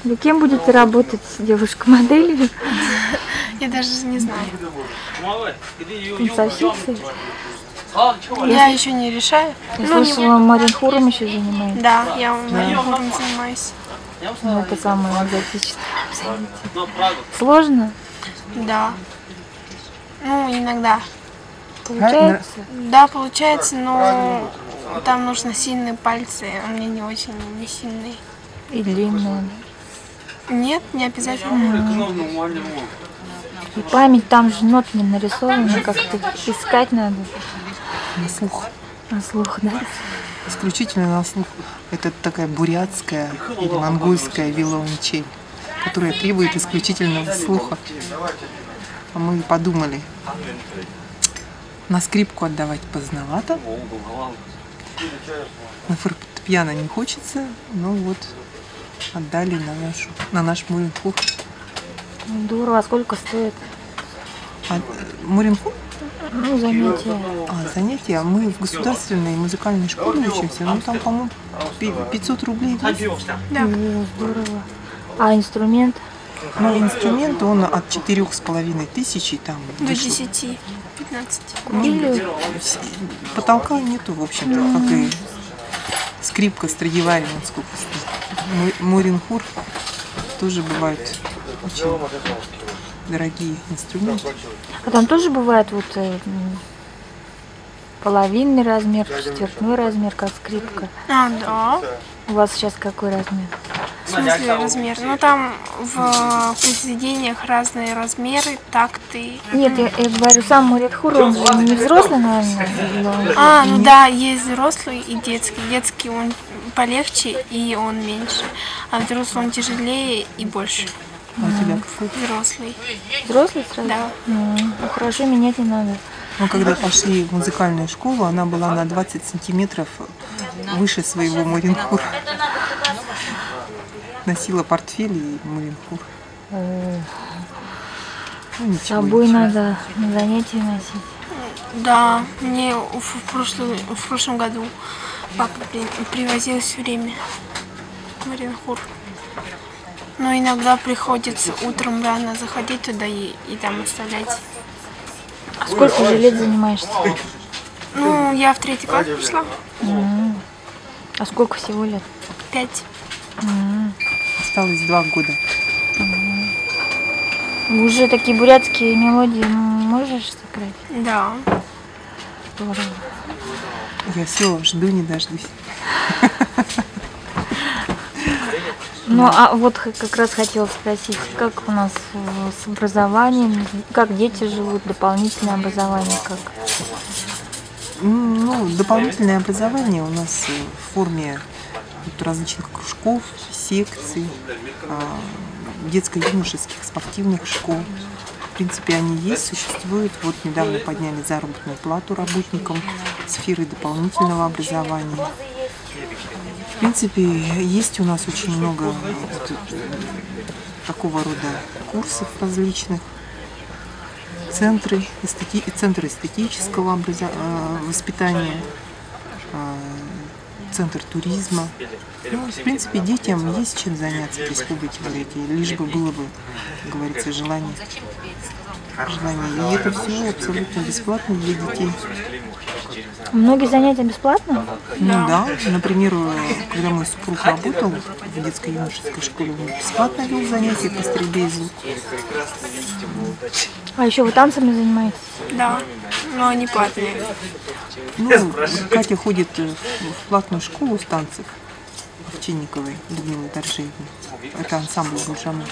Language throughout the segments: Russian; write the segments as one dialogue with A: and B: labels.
A: Вы кем будете работать, девушка-моделью?
B: Я даже не знаю.
A: Танцовщицей?
B: Я еще не решаю.
A: Я слышала, Маринхуром еще занимаетесь.
B: Да, я Маринхуром занимаюсь.
A: Ну, это самое экзотическое занятие. Сложно?
B: Да. Ну, иногда.
A: Получается?
B: Да, получается, но там нужно сильные пальцы, а у меня не очень не сильные.
A: И длинные?
B: Нет, не обязательно.
A: И память там же нот не нарисована, как-то искать надо.
C: На слух.
A: На слух, да?
C: Исключительно на слух. Это такая бурятская или монгольская виолончель, которая требует исключительного слуха. А мы подумали, на скрипку отдавать поздновато, на фортепиано не хочется, но вот отдали на наш Маринхур.
A: Здорово. А сколько стоит?
C: Маринхур?
A: Ну, занятия.
C: Занятия. Мы в государственной музыкальной школе учимся. Ну, там, по-моему, 500 рублей.
B: Да.
A: Здорово. А инструмент?
C: Ну, инструмент, он от 4500 там
B: До
C: выше.
B: 10-15.
C: Потолка нету, в общем-то, как и скрипка Страдивари, сколько стоит. Маринхур тоже бывают очень дорогие инструменты.
A: А там тоже бывает вот половинный размер, четвертной размер, как скрипка?
B: Да.
A: У вас сейчас какой размер?
B: В смысле размер? Ну там в произведениях разные размеры, такты.
A: Нет, я говорю, сам Маринхур, он же не взрослый, наверное?
B: Ну да, есть взрослый и детский. Детский он полегче и он меньше, а взрослый он тяжелее и больше.
C: А у тебя какой?
B: Взрослый.
A: Взрослый сразу?
B: Да.
A: Ну, хорошо, менять не надо.
C: Мы когда пошли в музыкальную школу, она была на 20 сантиметров выше своего Маринхура. Носила портфель и Маринхур.
A: С собой надо на занятия носить.
B: Да, мне в прошлом году папа привозил все время Маринхур. Но иногда приходится утром рано заходить туда и там оставлять.
A: А сколько уже лет занимаешься?
B: Ну, я в 3-й класс пришла.
A: А сколько всего лет?
B: 5.
C: Осталось 2 года.
A: Уже такие бурятские мелодии можешь сыграть?
B: Да.
A: Здорово.
C: Я все жду, не дождусь.
A: Ну, а вот как раз хотела спросить, как у нас с образованием, как дети живут, дополнительное образование как?
C: Ну, дополнительное образование у нас в форме различных кружков, секций, детско-юношеских спортивных школ. В принципе, они есть, существуют. Вот недавно подняли заработную плату работникам сферы дополнительного образования. В принципе, есть у нас очень много такого рода курсов различных. Центры эстетического воспитания, центр туризма. Ну, в принципе, детям есть чем заняться в Республике Бурятия, лишь бы было бы, как говорится, желание. И это все абсолютно бесплатно для детей.
A: Многие занятия бесплатно?
C: Ну да, например, когда мой супруг работал в детско-юношеской школе, он бесплатно вел занятия по стрельбе из лука.
A: А еще вы танцами занимаетесь?
B: Да, но они платные.
C: Ну, Катя ходит в платную школу с танцев Овчинниковой Людмилы Торжеевны. Это ансамбль Гульжамы.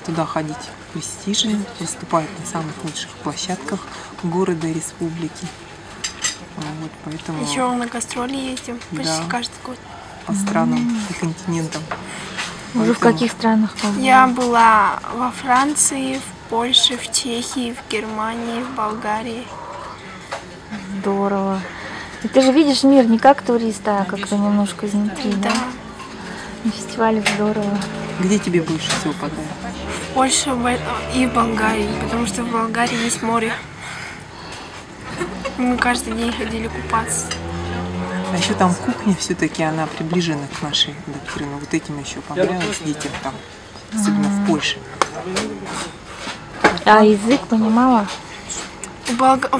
C: Туда ходить престижно, выступает на самых лучших площадках города и республики. Вот, поэтому
B: Еще на гастроли ездим почти каждый год.
C: По странам и континентам.
A: Уже в каких странах побывали?
B: Я была во Франции, в Польше, в Чехии, в Германии, в Болгарии.
A: Здорово. И ты же видишь мир не как турист, а как-то немножко изнутри, да? На фестивале здорово.
C: Где тебе больше всего понравилось?
B: В Польше и в Болгарии, потому что в Болгарии есть море. Мы каждый день ходили купаться.
C: А еще там кухня все-таки, она приближена к нашей доктрине. Вот этим еще понравилось детям там, особенно в Польше.
A: А язык понимала?
B: В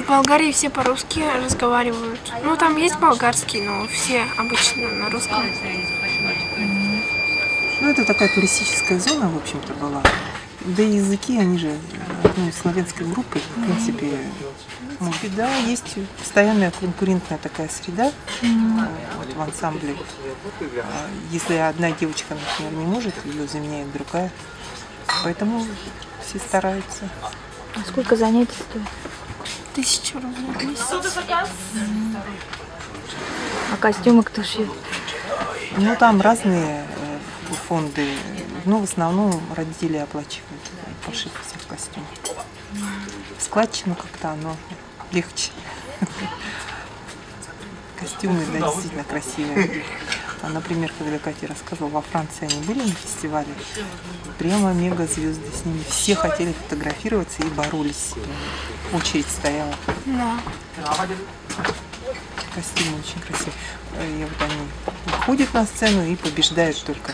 B: Болгарии все по-русски разговаривают. Ну, там есть болгарский, но все обычно на русском.
C: Ну, это такая туристическая зона, в общем-то, была. Да и языки, они же одной славянской группы, в принципе. Да, есть постоянная конкурентная такая среда вот в ансамбле. Если одна девочка, например, не может, ее заменяет другая. Поэтому все стараются.
A: А сколько занятий стоит?
B: 1000 рублей в месяц.
A: А костюмы кто шьет?
C: Ну, там разные фонды. Ну, в основном родители оплачивают пошив всех костюмов. Складчину как-то оно легче. Костюмы, да, действительно красивые. А, например, когда Катя рассказывала, во Франции они были на фестивале, прямо мега-звезды с ними. Все хотели фотографироваться и боролись. Очередь стояла.
B: Да.
C: Костюмы очень красивые. И вот они выходят на сцену и побеждают только.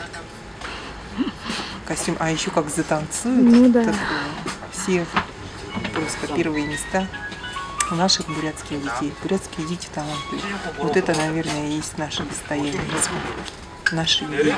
C: Костюм, а еще как затанцуют.
A: Ну, да.
C: Так, все просто первые места у наших бурятских детей. Бурятские дети талантливые. Вот это, наверное, и есть наше достояние. Наши дети.